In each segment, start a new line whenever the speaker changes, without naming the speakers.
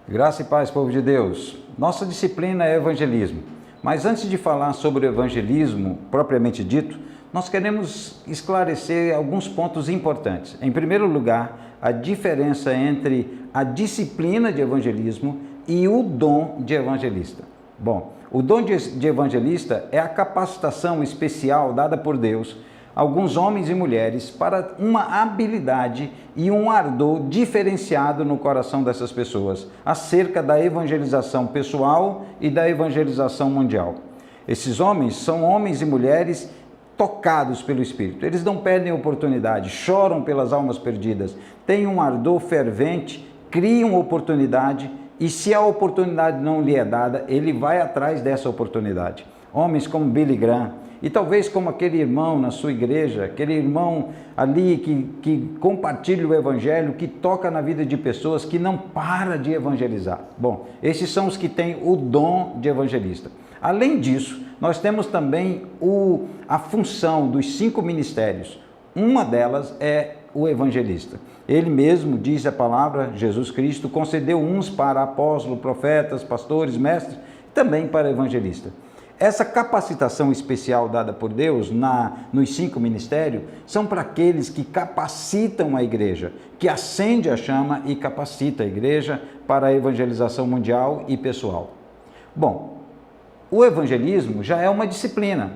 Graça e paz, povo de Deus. Nossa disciplina é evangelismo. Mas antes de falar sobre o evangelismo propriamente dito, nós queremos esclarecer alguns pontos importantes. Em primeiro lugar, a diferença entre a disciplina de evangelismo e o dom de evangelista. Bom, o dom de evangelista é a capacitação especial dada por Deus a alguns homens e mulheres para uma habilidade e um ardor diferenciado no coração dessas pessoas acerca da evangelização pessoal e da evangelização mundial. Esses homens são homens e mulheres tocados pelo Espírito. Eles não perdem oportunidade, choram pelas almas perdidas, têm um ardor fervente, criam oportunidade e se a oportunidade não lhe é dada, ele vai atrás dessa oportunidade. Homens como Billy Graham, e talvez como aquele irmão na sua igreja, aquele irmão ali que compartilha o evangelho, que toca na vida de pessoas, que não para de evangelizar. Bom, esses são os que têm o dom de evangelista. Além disso, nós temos também a função dos 5 ministérios. Uma delas é o evangelista. Ele mesmo, diz a palavra, Jesus Cristo, concedeu uns para apóstolos, profetas, pastores, mestres, também para evangelista. Essa capacitação especial dada por Deus nos 5 ministérios são para aqueles que capacitam a igreja, que acende a chama e capacita a igreja para a evangelização mundial e pessoal. Bom, o evangelismo já é uma disciplina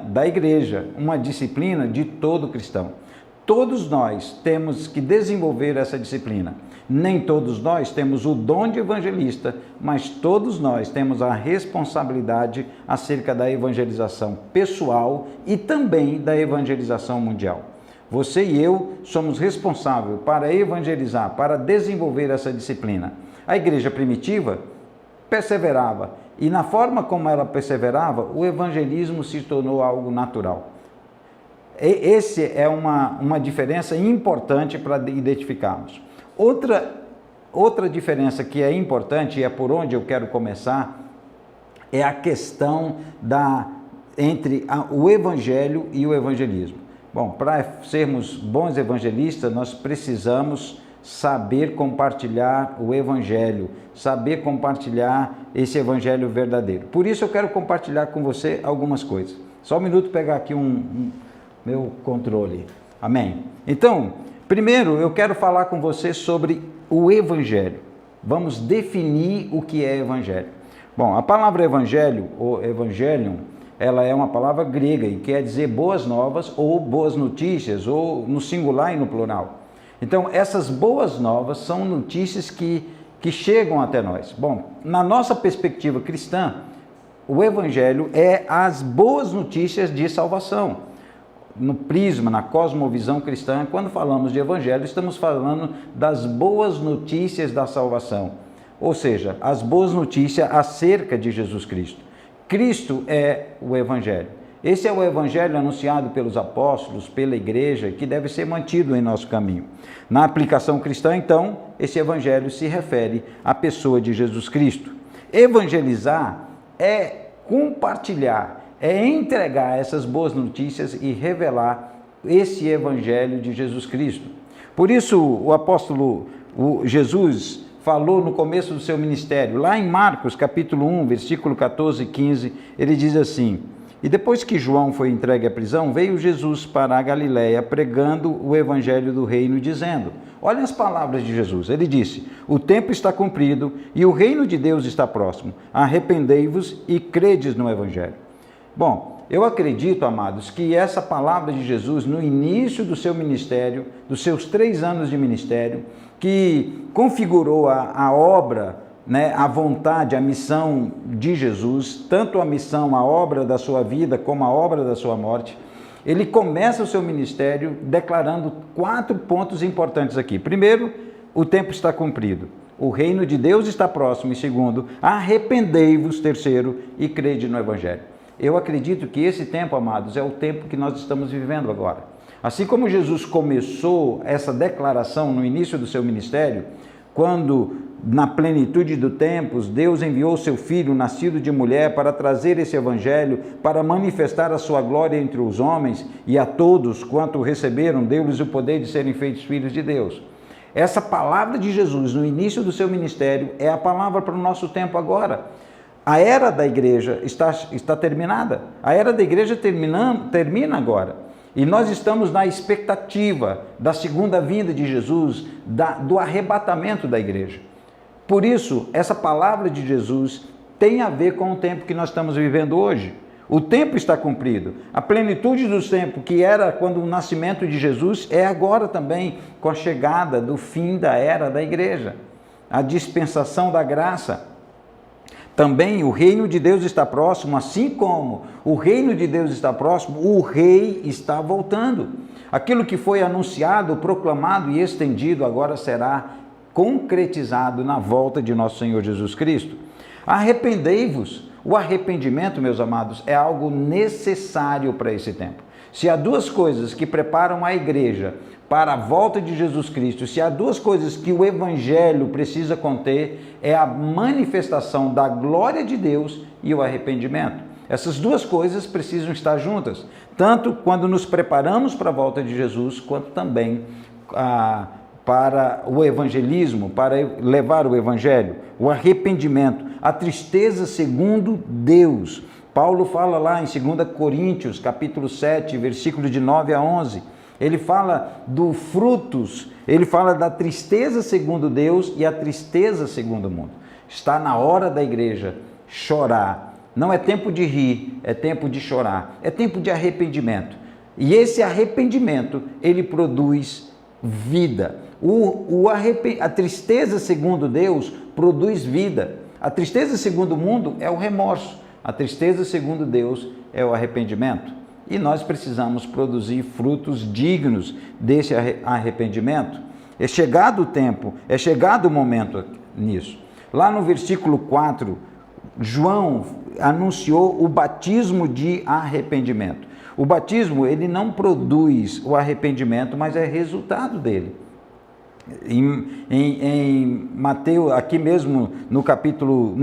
da igreja, uma disciplina de todo cristão. Todos nós temos que desenvolver essa disciplina. Nem todos nós temos o dom de evangelista, mas todos nós temos a responsabilidade acerca da evangelização pessoal e também da evangelização mundial. Você e eu somos responsáveis para evangelizar, para desenvolver essa disciplina. A igreja primitiva perseverava e na forma como ela perseverava, o evangelismo se tornou algo natural. Essa é uma diferença importante para identificarmos. Outra diferença que é importante, e é por onde eu quero começar, é a questão entre o evangelho e o evangelismo. Bom, para sermos bons evangelistas, nós precisamos saber compartilhar o evangelho, saber compartilhar esse evangelho verdadeiro. Por isso eu quero compartilhar com você algumas coisas. Só um minuto pegar aqui meu controle. Amém? Então, primeiro eu quero falar com você sobre o evangelho. Vamos definir o que é evangelho. Bom, a palavra evangelho, ou evangelion, ela é uma palavra grega e quer dizer boas novas ou boas notícias, ou no singular e no plural. Então, essas boas novas são notícias que chegam até nós. Bom, na nossa perspectiva cristã, o evangelho é as boas notícias de salvação. No prisma, na cosmovisão cristã, quando falamos de evangelho, estamos falando das boas notícias da salvação, ou seja, as boas notícias acerca de Jesus Cristo. Cristo é o evangelho. Esse é o evangelho anunciado pelos apóstolos, pela igreja, que deve ser mantido em nosso caminho. Na aplicação cristã, então, esse evangelho se refere à pessoa de Jesus Cristo. Evangelizar é compartilhar, é entregar essas boas notícias e revelar esse evangelho de Jesus Cristo. Por isso, o apóstolo Jesus falou no começo do seu ministério, lá em Marcos, capítulo 1, versículo 14 e 15, ele diz assim: e depois que João foi entregue à prisão, veio Jesus para a Galiléia pregando o evangelho do reino, dizendo, olha as palavras de Jesus, ele disse, o tempo está cumprido e o reino de Deus está próximo, arrependei-vos e credes no evangelho. Bom, eu acredito, amados, que essa palavra de Jesus, no início do seu ministério, dos seus 3 anos de ministério, que configurou a obra, a vontade, a missão de Jesus, tanto a missão, a obra da sua vida, como a obra da sua morte, ele começa o seu ministério declarando 4 pontos importantes aqui. Primeiro, o tempo está cumprido. O reino de Deus está próximo. E segundo, arrependei-vos. Terceiro, e crede no evangelho. Eu acredito que esse tempo, amados, é o tempo que nós estamos vivendo agora. Assim como Jesus começou essa declaração no início do seu ministério, quando, na plenitude do tempos, Deus enviou seu Filho, nascido de mulher, para trazer esse evangelho, para manifestar a sua glória entre os homens, e a todos quanto o receberam, deu-lhes o poder de serem feitos filhos de Deus. Essa palavra de Jesus no início do seu ministério é a palavra para o nosso tempo agora. A era da igreja está terminada. A era da igreja termina agora. E nós estamos na expectativa da segunda vinda de Jesus, do arrebatamento da igreja. Por isso, essa palavra de Jesus tem a ver com o tempo que nós estamos vivendo hoje. O tempo está cumprido. A plenitude dos tempos, que era quando o nascimento de Jesus, é agora também com a chegada do fim da era da igreja. A dispensação da graça. Também o reino de Deus está próximo, assim como o reino de Deus está próximo, o rei está voltando. Aquilo que foi anunciado, proclamado e estendido agora será concretizado na volta de nosso Senhor Jesus Cristo. Arrependei-vos. O arrependimento, meus amados, é algo necessário para esse tempo. Se há duas coisas que preparam a igreja para a volta de Jesus Cristo, se há duas coisas que o Evangelho precisa conter, é a manifestação da glória de Deus e o arrependimento. Essas duas coisas precisam estar juntas, tanto quando nos preparamos para a volta de Jesus, quanto também para o evangelismo, para levar o Evangelho, o arrependimento, a tristeza segundo Deus. Paulo fala lá em 2 Coríntios, capítulo 7, versículos de 9 a 11, ele fala dos frutos, ele fala da tristeza segundo Deus e a tristeza segundo o mundo. Está na hora da igreja chorar. Não é tempo de rir, é tempo de chorar, é tempo de arrependimento. E esse arrependimento, ele produz vida. A tristeza segundo Deus produz vida. A tristeza segundo o mundo é o remorso. A tristeza segundo Deus é o arrependimento. E nós precisamos produzir frutos dignos desse arrependimento. É chegado o tempo, é chegado o momento nisso. Lá no versículo 4, João anunciou o batismo de arrependimento. O batismo, ele não produz o arrependimento, mas é resultado dele. Em Mateus, aqui mesmo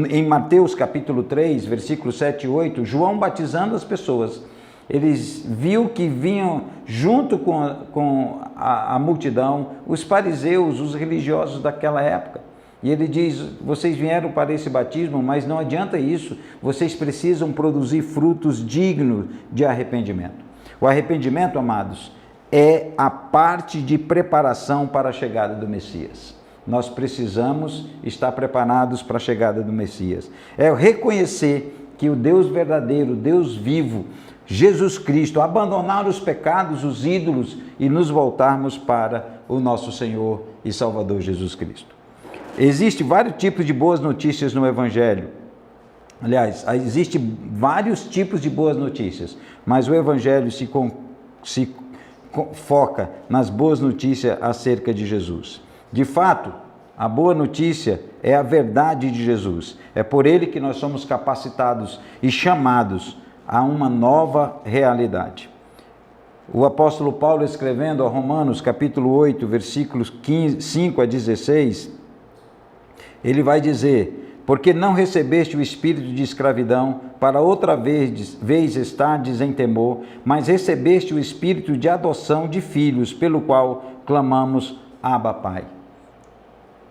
em Mateus capítulo 3, versículos 7 e 8, João batizando as pessoas, eles viu que vinham junto com a multidão, os fariseus, os religiosos daquela época. E ele diz, vocês vieram para esse batismo, mas não adianta isso, vocês precisam produzir frutos dignos de arrependimento. O arrependimento, amados, é a parte de preparação para a chegada do Messias. Nós precisamos estar preparados para a chegada do Messias. É reconhecer que o Deus verdadeiro, Deus vivo, Jesus Cristo, abandonar os pecados, os ídolos e nos voltarmos para o nosso Senhor e Salvador Jesus Cristo. Existem vários tipos de boas notícias no Evangelho. Aliás, existem vários tipos de boas notícias, mas o Evangelho se foca nas boas notícias acerca de Jesus. De fato, a boa notícia é a verdade de Jesus. É por ele que nós somos capacitados e chamados a uma nova realidade. O apóstolo Paulo, escrevendo a Romanos, capítulo 8, versículos 5 a 16, ele vai dizer, porque não recebeste o espírito de escravidão para outra vez estardes em temor, mas recebeste o espírito de adoção de filhos, pelo qual clamamos, Abba, Pai.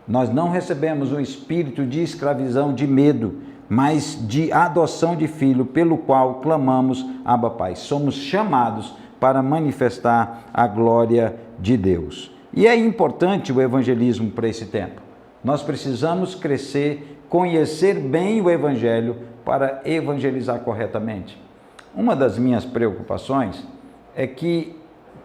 Nós não recebemos um espírito de escravidão, de medo, mas de adoção de filho, pelo qual clamamos, Abba, Pai. Somos chamados para manifestar a glória de Deus. E é importante o evangelismo para esse tempo. Nós precisamos crescer, conhecer bem o Evangelho para evangelizar corretamente. Uma das minhas preocupações é que,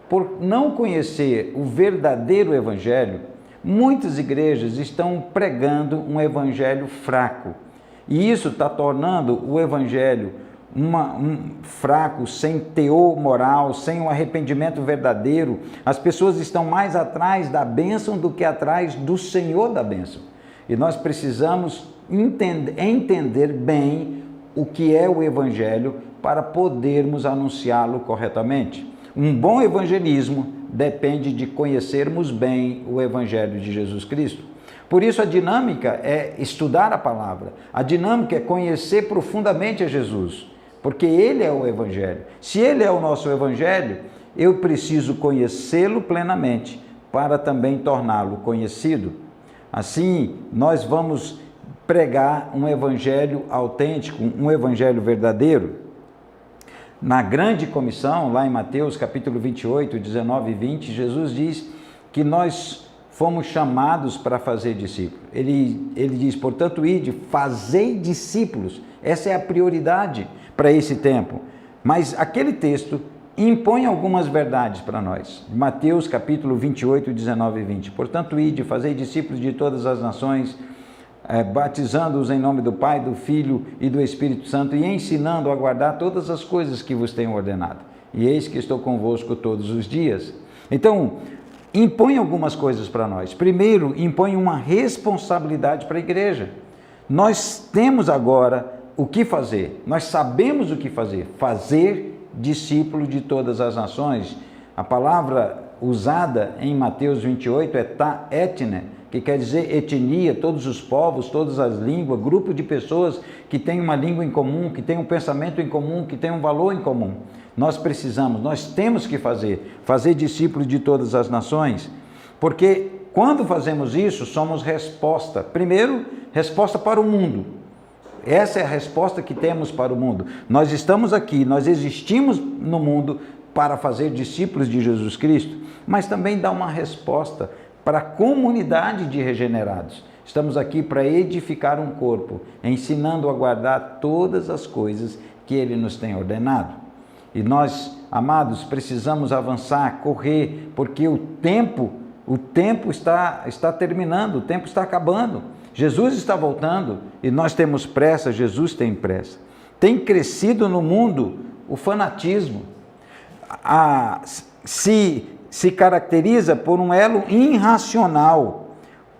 por não conhecer o verdadeiro Evangelho, muitas igrejas estão pregando um Evangelho fraco. E isso está tornando o Evangelho fraco, sem teor moral, sem um arrependimento verdadeiro. As pessoas estão mais atrás da bênção do que atrás do Senhor da bênção. E nós precisamos entender bem o que é o Evangelho para podermos anunciá-lo corretamente. Um bom evangelismo depende de conhecermos bem o Evangelho de Jesus Cristo. Por isso a dinâmica é estudar a palavra. A dinâmica é conhecer profundamente a Jesus, porque Ele é o Evangelho. Se Ele é o nosso Evangelho, eu preciso conhecê-lo plenamente para também torná-lo conhecido. Assim, nós vamos pregar um evangelho autêntico, um evangelho verdadeiro. Na grande comissão, lá em Mateus capítulo 28, 19 e 20, Jesus diz que nós fomos chamados para fazer discípulos. Ele diz, portanto, ide, fazei discípulos. Essa é a prioridade para esse tempo. Mas aquele texto impõe algumas verdades para nós. Mateus capítulo 28, 19 e 20. Portanto, ide, fazei discípulos de todas as nações, batizando-os em nome do Pai, do Filho e do Espírito Santo, e ensinando a guardar todas as coisas que vos tenho ordenado. E eis que estou convosco todos os dias. Então, impõe algumas coisas para nós. Primeiro, impõe uma responsabilidade para a igreja. Nós temos agora o que fazer, nós sabemos o que fazer, fazer discípulo de todas as nações. A palavra usada em Mateus 28 é ta etne, que quer dizer etnia, todos os povos, todas as línguas, grupo de pessoas que têm uma língua em comum, que têm um pensamento em comum, que têm um valor em comum. Nós precisamos, nós temos que fazer discípulos de todas as nações, porque quando fazemos isso, somos resposta. Primeiro, resposta para o mundo. Essa é a resposta que temos para o mundo. Nós estamos aqui, nós existimos no mundo para fazer discípulos de Jesus Cristo, mas também dá uma resposta para a comunidade de regenerados. Estamos aqui para edificar um corpo, ensinando a guardar todas as coisas que Ele nos tem ordenado. E nós, amados, precisamos avançar, correr, porque o tempo está terminando, o tempo está acabando. Jesus está voltando e nós temos pressa, Jesus tem pressa. Tem crescido no mundo o fanatismo. Se caracteriza por um elo irracional,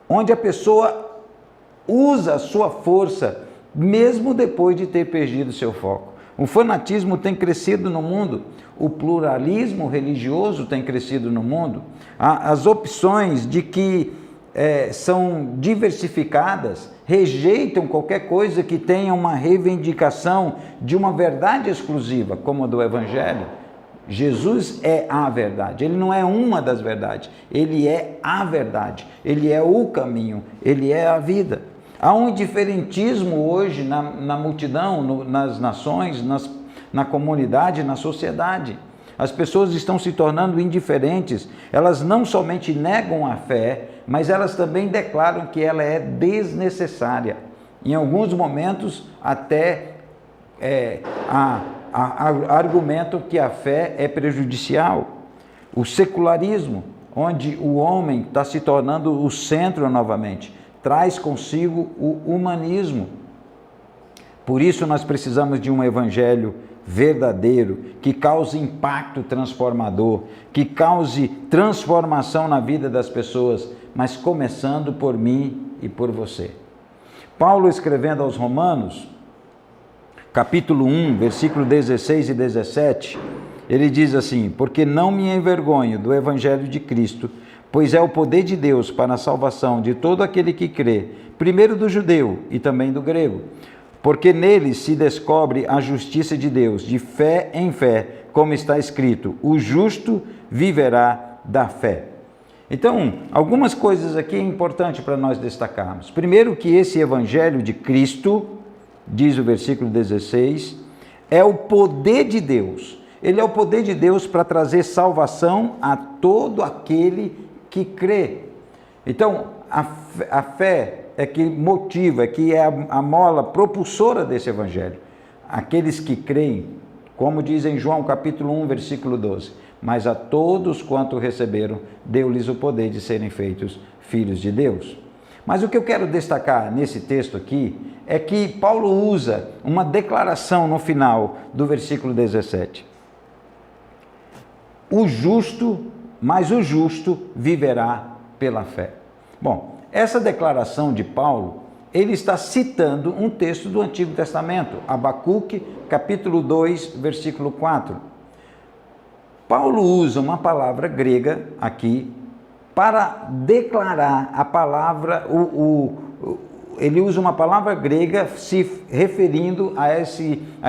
onde a pessoa usa a sua força, mesmo depois de ter perdido seu foco. O fanatismo tem crescido no mundo, o pluralismo religioso tem crescido no mundo, as opções de que são diversificadas, rejeitam qualquer coisa que tenha uma reivindicação de uma verdade exclusiva, como a do Evangelho. Jesus é a verdade, Ele não é uma das verdades, Ele é a verdade, Ele é o caminho, Ele é a vida. Há um indiferentismo hoje na multidão, nas nações, na comunidade, na sociedade. As pessoas estão se tornando indiferentes, elas não somente negam a fé, mas elas também declaram que ela é desnecessária. Em alguns momentos até argumentam que a fé é prejudicial. O secularismo, onde o homem está se tornando o centro novamente, traz consigo o humanismo. Por isso nós precisamos de um evangelho verdadeiro, que cause impacto transformador, que cause transformação na vida das pessoas, mas começando por mim e por você. Paulo, escrevendo aos Romanos, capítulo 1, versículo 16 e 17, ele diz assim: porque não me envergonho do evangelho de Cristo, pois é o poder de Deus para a salvação de todo aquele que crê, primeiro do judeu e também do grego. Porque nele se descobre a justiça de Deus, de fé em fé, como está escrito: o justo viverá da fé. Então, algumas coisas aqui é importante para nós destacarmos. Primeiro, que esse evangelho de Cristo, diz o versículo 16, é o poder de Deus. Ele é o poder de Deus para trazer salvação a todo aquele que crê. Então, a fé é que motiva, é que é a mola propulsora desse evangelho. Aqueles que creem, como diz em João capítulo 1, versículo 12, mas a todos quanto receberam, deu-lhes o poder de serem feitos filhos de Deus. Mas o que eu quero destacar nesse texto aqui é que Paulo usa uma declaração no final do versículo 17. Mas o justo viverá pela fé. Bom, essa declaração de Paulo, ele está citando um texto do Antigo Testamento, Abacuque, capítulo 2, versículo 4. Paulo usa uma palavra grega aqui para declarar a palavra, ele usa uma palavra grega se referindo a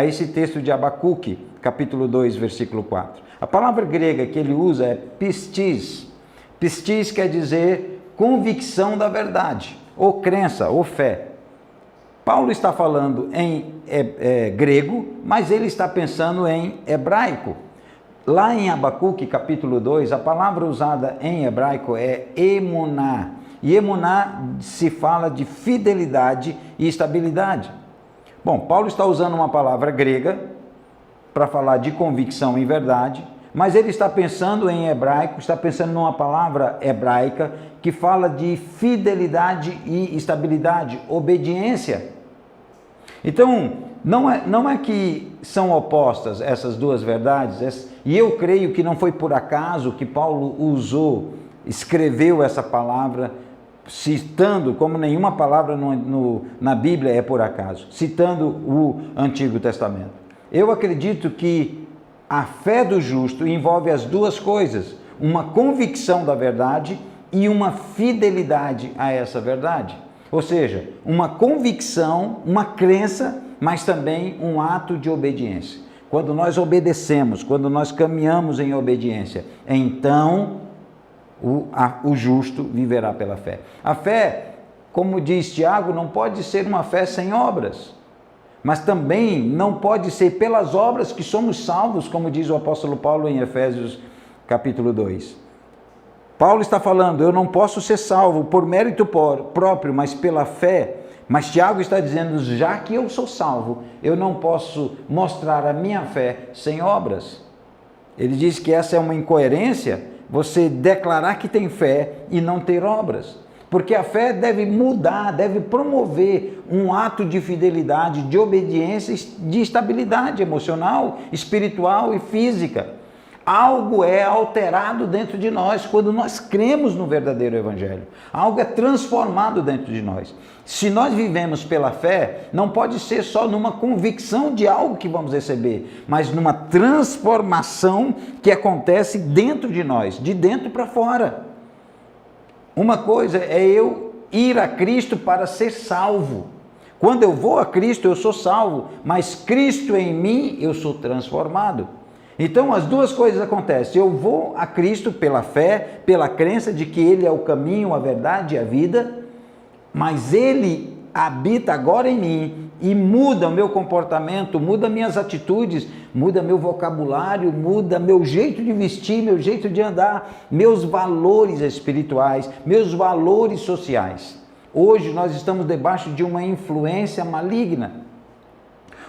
esse texto de Abacuque, capítulo 2, versículo 4. A palavra grega que ele usa é pistis. Pistis quer dizer convicção da verdade, ou crença, ou fé. Paulo está falando em grego, mas ele está pensando em hebraico. Lá em Abacuque, capítulo 2, a palavra usada em hebraico é emuná. E emuná se fala de fidelidade e estabilidade. Bom, Paulo está usando uma palavra grega para falar de convicção em verdade, mas ele está pensando em hebraico, está pensando numa palavra hebraica que fala de fidelidade e estabilidade, obediência. Então, não é que são opostas essas duas verdades, e eu creio que não foi por acaso que Paulo escreveu essa palavra, citando, como nenhuma palavra na Bíblia é por acaso, citando o Antigo Testamento. Eu acredito que a fé do justo envolve as duas coisas, uma convicção da verdade e uma fidelidade a essa verdade. Ou seja, uma convicção, uma crença, mas também um ato de obediência. Quando nós obedecemos, quando nós caminhamos em obediência, então o justo viverá pela fé. A fé, como diz Tiago, não pode ser uma fé sem obras, mas também não pode ser pelas obras que somos salvos, como diz o apóstolo Paulo em Efésios capítulo 2. Paulo está falando, eu não posso ser salvo por mérito próprio, mas pela fé. Mas Tiago está dizendo, já que eu sou salvo, eu não posso mostrar a minha fé sem obras. Ele diz que essa é uma incoerência, você declarar que tem fé e não ter obras. Porque a fé deve mudar, deve promover um ato de fidelidade, de obediência, de estabilidade emocional, espiritual e física. Algo é alterado dentro de nós quando nós cremos no verdadeiro Evangelho. Algo é transformado dentro de nós. Se nós vivemos pela fé, não pode ser só numa convicção de algo que vamos receber, mas numa transformação que acontece dentro de nós, de dentro para fora. Uma coisa é eu ir a Cristo para ser salvo. Quando eu vou a Cristo, eu sou salvo, mas Cristo em mim, eu sou transformado. Então as duas coisas acontecem, eu vou a Cristo pela fé, pela crença de que Ele é o caminho, a verdade e a vida, mas Ele habita agora em mim e muda o meu comportamento, muda minhas atitudes, muda meu vocabulário, muda meu jeito de vestir, meu jeito de andar, meus valores espirituais, meus valores sociais. Hoje nós estamos debaixo de uma influência maligna.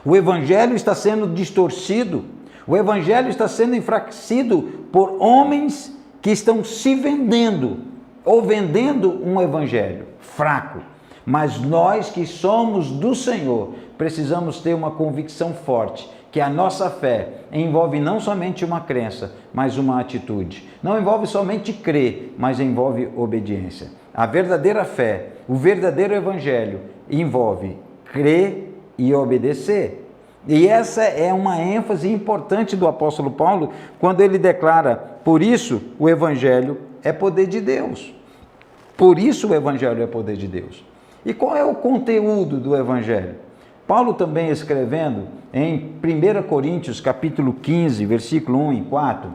O Evangelho está sendo distorcido. O Evangelho está sendo enfraquecido por homens que estão se vendendo, ou vendendo um Evangelho fraco. Mas nós que somos do Senhor, precisamos ter uma convicção forte, que a nossa fé envolve não somente uma crença, mas uma atitude. Não envolve somente crer, mas envolve obediência. A verdadeira fé, o verdadeiro Evangelho, envolve crer e obedecer. E essa é uma ênfase importante do apóstolo Paulo, quando ele declara, por isso o Evangelho é poder de Deus. Por isso o Evangelho é poder de Deus. E qual é o conteúdo do Evangelho? Paulo também escrevendo em 1 Coríntios capítulo 15, versículo 1 e 4.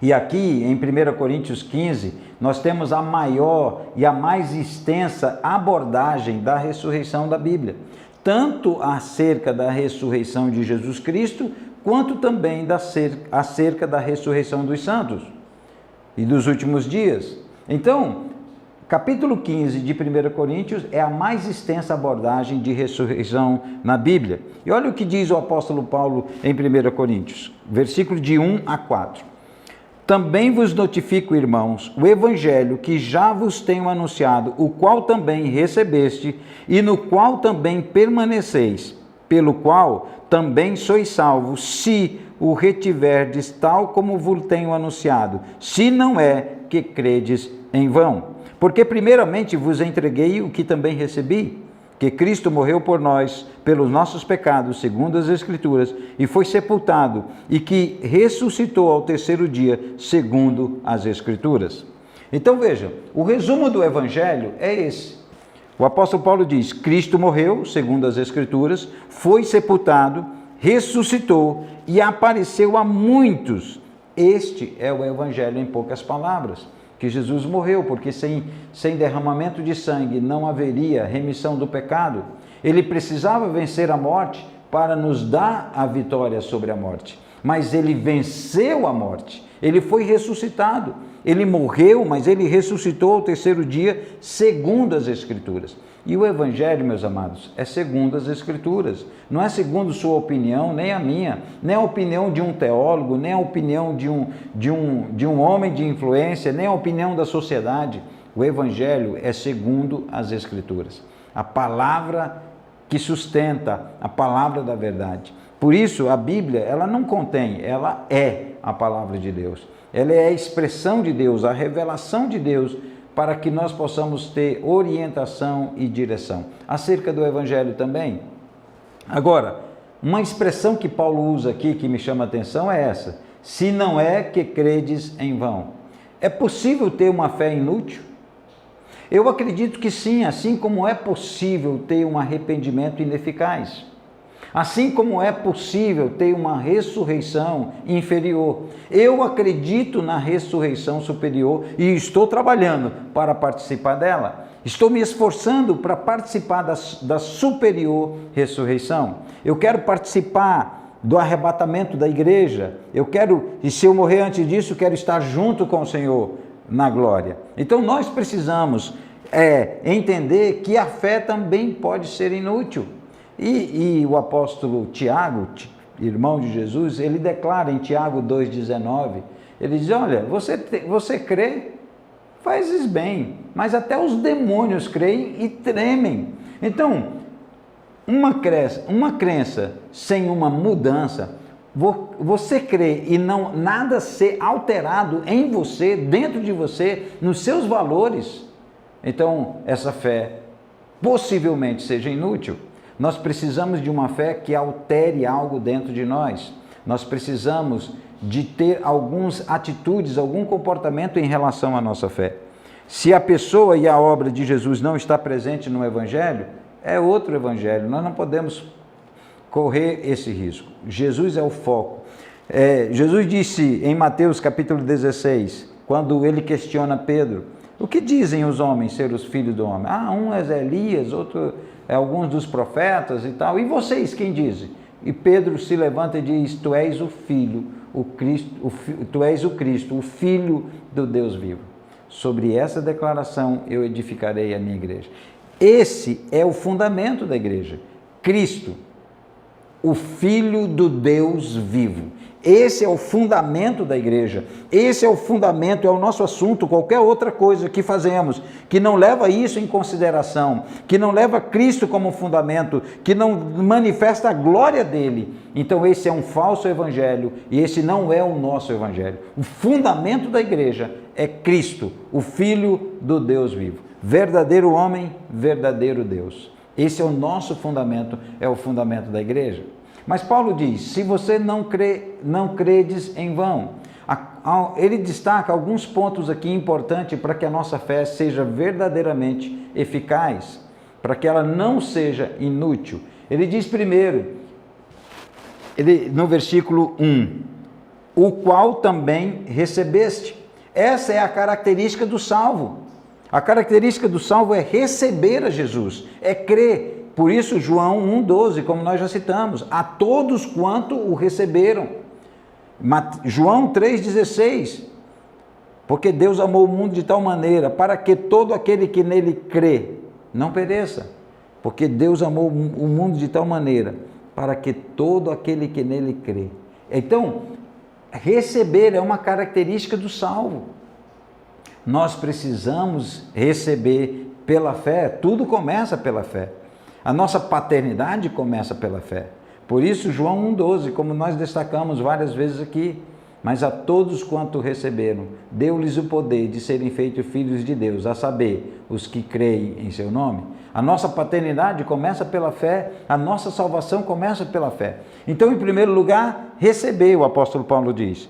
E aqui em 1 Coríntios 15, nós temos a maior e a mais extensa abordagem da ressurreição da Bíblia. Tanto acerca da ressurreição de Jesus Cristo, quanto também acerca da ressurreição dos santos e dos últimos dias. Então, capítulo 15 de 1 Coríntios é a mais extensa abordagem de ressurreição na Bíblia. E olha o que diz o apóstolo Paulo em 1 Coríntios, versículo de 1 a 4. Também vos notifico, irmãos, o evangelho que já vos tenho anunciado, o qual também recebeste e no qual também permaneceis, pelo qual também sois salvos, se o retiverdes tal como vos tenho anunciado, se não é que credes em vão. Porque primeiramente vos entreguei o que também recebi, que Cristo morreu por nós, pelos nossos pecados, segundo as Escrituras, e foi sepultado, e que ressuscitou ao terceiro dia, segundo as Escrituras. Então veja, o resumo do Evangelho é esse. O apóstolo Paulo diz, Cristo morreu, segundo as Escrituras, foi sepultado, ressuscitou e apareceu a muitos. Este é o Evangelho em poucas palavras. que Jesus morreu, porque sem derramamento de sangue não haveria remissão do pecado. Ele precisava vencer a morte para nos dar a vitória sobre a morte. Mas ele venceu a morte, ele foi ressuscitado. Ele morreu, mas ele ressuscitou ao terceiro dia, segundo as Escrituras. E o Evangelho, meus amados, é segundo as Escrituras. Não é segundo sua opinião, nem a minha, nem a opinião de um teólogo, nem a opinião de um homem de influência, nem a opinião da sociedade. O Evangelho é segundo as Escrituras. A palavra que sustenta, a palavra da verdade. Por isso, a Bíblia, ela não contém, ela é a palavra de Deus. Ela é a expressão de Deus, a revelação de Deus, para que nós possamos ter orientação e direção. Acerca do Evangelho também. Agora, uma expressão que Paulo usa aqui, que me chama a atenção, é essa: se não é que credes em vão. É possível ter uma fé inútil? Eu acredito que sim, assim como é possível ter um arrependimento ineficaz. Assim como é possível ter uma ressurreição inferior. Eu acredito na ressurreição superior e estou trabalhando para participar dela. Estou me esforçando para participar da superior ressurreição. Eu quero participar do arrebatamento da igreja. E se eu morrer antes disso, quero estar junto com o Senhor na glória. Então nós precisamos entender que a fé também pode ser inútil. E o apóstolo Tiago, irmão de Jesus, ele declara em Tiago 2,19, ele diz: olha, você crê, fazes bem, mas até os demônios creem e tremem. Então, uma crença sem uma mudança, você crê e não nada ser alterado em você, dentro de você, nos seus valores, então essa fé possivelmente seja inútil. Nós precisamos de uma fé que altere algo dentro de nós. Nós precisamos de ter algumas atitudes, algum comportamento em relação à nossa fé. Se a pessoa e a obra de Jesus não está presente no Evangelho, é outro Evangelho. Nós não podemos correr esse risco. Jesus é o foco. Jesus disse em Mateus capítulo 16, quando ele questiona Pedro: o que dizem os homens ser os filhos do homem? Um é Elias, outro é alguns dos profetas e tal. E vocês, quem dizem? E Pedro se levanta e diz: tu és o Filho, o Cristo, tu és o Cristo, o Filho do Deus vivo. Sobre essa declaração eu edificarei a minha igreja. Esse é o fundamento da igreja. Cristo, o Filho do Deus vivo. Esse é o fundamento da igreja, esse é o fundamento, é o nosso assunto. Qualquer outra coisa que fazemos, que não leva isso em consideração, que não leva Cristo como fundamento, que não manifesta a glória dele, então esse é um falso evangelho e esse não é o nosso evangelho. O fundamento da igreja é Cristo, o Filho do Deus vivo, verdadeiro homem, verdadeiro Deus. Esse é o nosso fundamento, é o fundamento da igreja. Mas Paulo diz: se você não credes em vão. Ele destaca alguns pontos aqui importantes para que a nossa fé seja verdadeiramente eficaz, para que ela não seja inútil. Ele diz primeiro, no versículo 1, o qual também recebeste. Essa é a característica do salvo. A característica do salvo é receber a Jesus, é crer. Por isso, João 1,12, como nós já citamos, a todos quanto o receberam. João 3,16, porque Deus amou o mundo de tal maneira, para que todo aquele que nele crê não pereça. Porque Deus amou o mundo de tal maneira, para que todo aquele que nele crê. Então, receber é uma característica do salvo. Nós precisamos receber pela fé, tudo começa pela fé. A nossa paternidade começa pela fé. Por isso, João 1,12, como nós destacamos várias vezes aqui, mas a todos quanto receberam, deu-lhes o poder de serem feitos filhos de Deus, a saber, os que creem em seu nome. A nossa paternidade começa pela fé, a nossa salvação começa pela fé. Então, em primeiro lugar, receber, o apóstolo Paulo diz,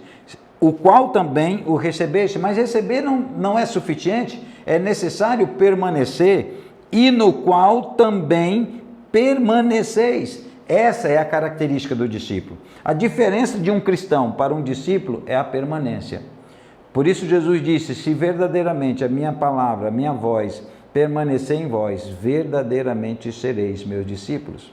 o qual também o recebeste. Mas receber não é suficiente, é necessário permanecer, e no qual também permaneceis. Essa é a característica do discípulo. A diferença de um cristão para um discípulo é a permanência. Por isso Jesus disse: se verdadeiramente a minha palavra, a minha voz permanecer em vós, verdadeiramente sereis meus discípulos.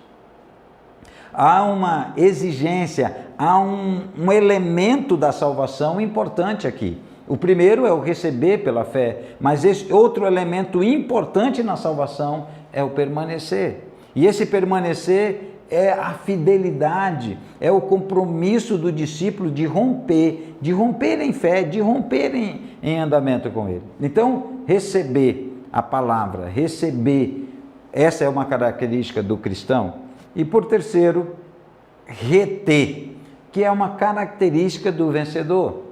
Há uma exigência, há um elemento da salvação importante aqui. O primeiro é o receber pela fé, mas esse outro elemento importante na salvação é o permanecer. E esse permanecer é a fidelidade, é o compromisso do discípulo de romper em fé, de romper em andamento com ele. Então, receber a palavra, receber, essa é uma característica do cristão. E por terceiro, reter, que é uma característica do vencedor.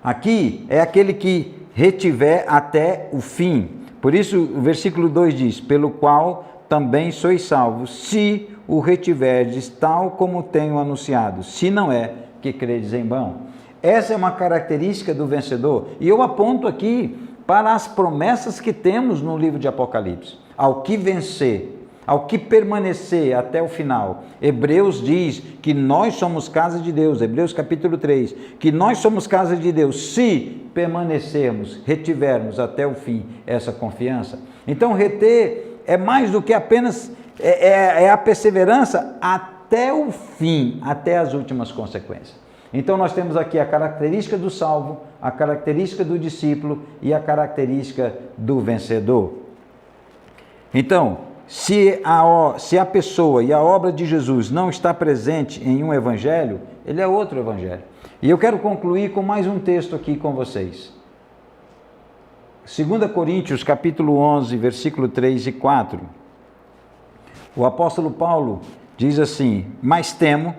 Aqui é aquele que retiver até o fim. Por isso o versículo 2 diz: pelo qual também sois salvos, se o retiverdes, tal como tenho anunciado, se não é que credes em vão. Essa é uma característica do vencedor. E eu aponto aqui para as promessas que temos no livro de Apocalipse. Ao que vencer, ao que permanecer até o final. Hebreus diz que nós somos casa de Deus, Hebreus capítulo 3, que nós somos casa de Deus se permanecermos, retivermos até o fim essa confiança. Então reter é mais do que apenas, é a perseverança até o fim, até as últimas consequências. Então nós temos aqui a característica do salvo, a característica do discípulo e a característica do vencedor. Então, se a pessoa e a obra de Jesus não está presente em um evangelho, ele é outro evangelho. E eu quero concluir com mais um texto aqui com vocês. 2 Coríntios capítulo 11, versículo 3 e 4. O apóstolo Paulo diz assim: mas temo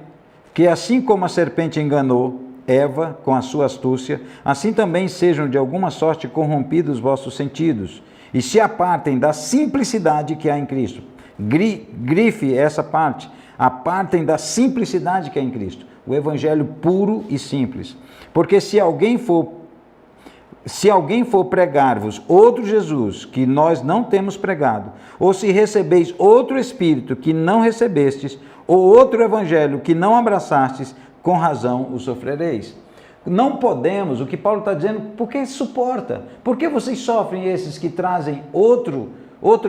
que assim como a serpente enganou Eva com a sua astúcia, assim também sejam de alguma sorte corrompidos vossos sentidos, e se apartem da simplicidade que há em Cristo. Grife essa parte, apartem da simplicidade que há em Cristo, o evangelho puro e simples. Porque se alguém for pregar-vos outro Jesus que nós não temos pregado, ou se recebeis outro Espírito que não recebestes, ou outro evangelho que não abraçastes, com razão o sofrereis. Não podemos, o que Paulo está dizendo, por que suporta? Por que vocês sofrem esses que trazem outro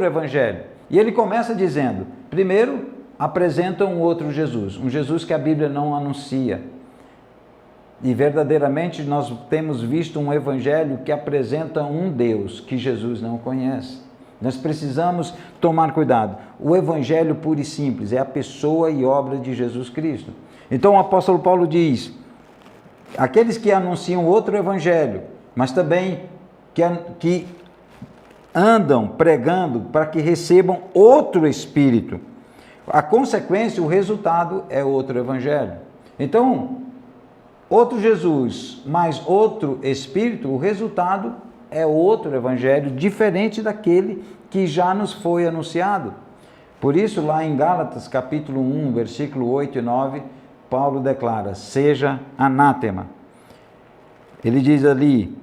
evangelho? E ele começa dizendo, primeiro, apresentam um outro Jesus, um Jesus que a Bíblia não anuncia. E verdadeiramente nós temos visto um evangelho que apresenta um Deus que Jesus não conhece. Nós precisamos tomar cuidado. O evangelho puro e simples é a pessoa e obra de Jesus Cristo. Então o apóstolo Paulo diz: aqueles que anunciam outro evangelho, mas também que andam pregando para que recebam outro Espírito. A consequência, o resultado é outro evangelho. Então, outro Jesus, mais outro Espírito, o resultado é outro evangelho, diferente daquele que já nos foi anunciado. Por isso, lá em Gálatas, capítulo 1, versículo 8 e 9, Paulo declara: seja anátema. Ele diz ali,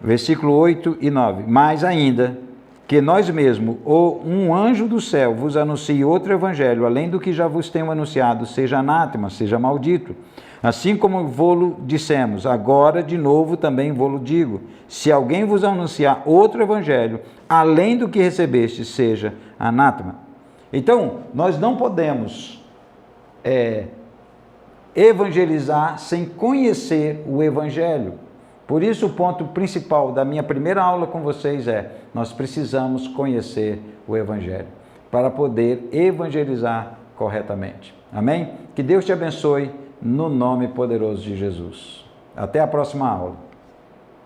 versículo 8 e 9, mais ainda, que nós mesmos, ou um anjo do céu, vos anuncie outro evangelho, além do que já vos tenho anunciado, seja anátema, seja maldito. Assim como vô-lo dissemos, agora de novo também vô-lo digo, se alguém vos anunciar outro evangelho, além do que recebeste, seja anátema. Então, nós não podemos evangelizar sem conhecer o evangelho. Por isso, o ponto principal da minha primeira aula com vocês é: nós precisamos conhecer o evangelho para poder evangelizar corretamente. Amém? Que Deus te abençoe no nome poderoso de Jesus. Até a próxima aula.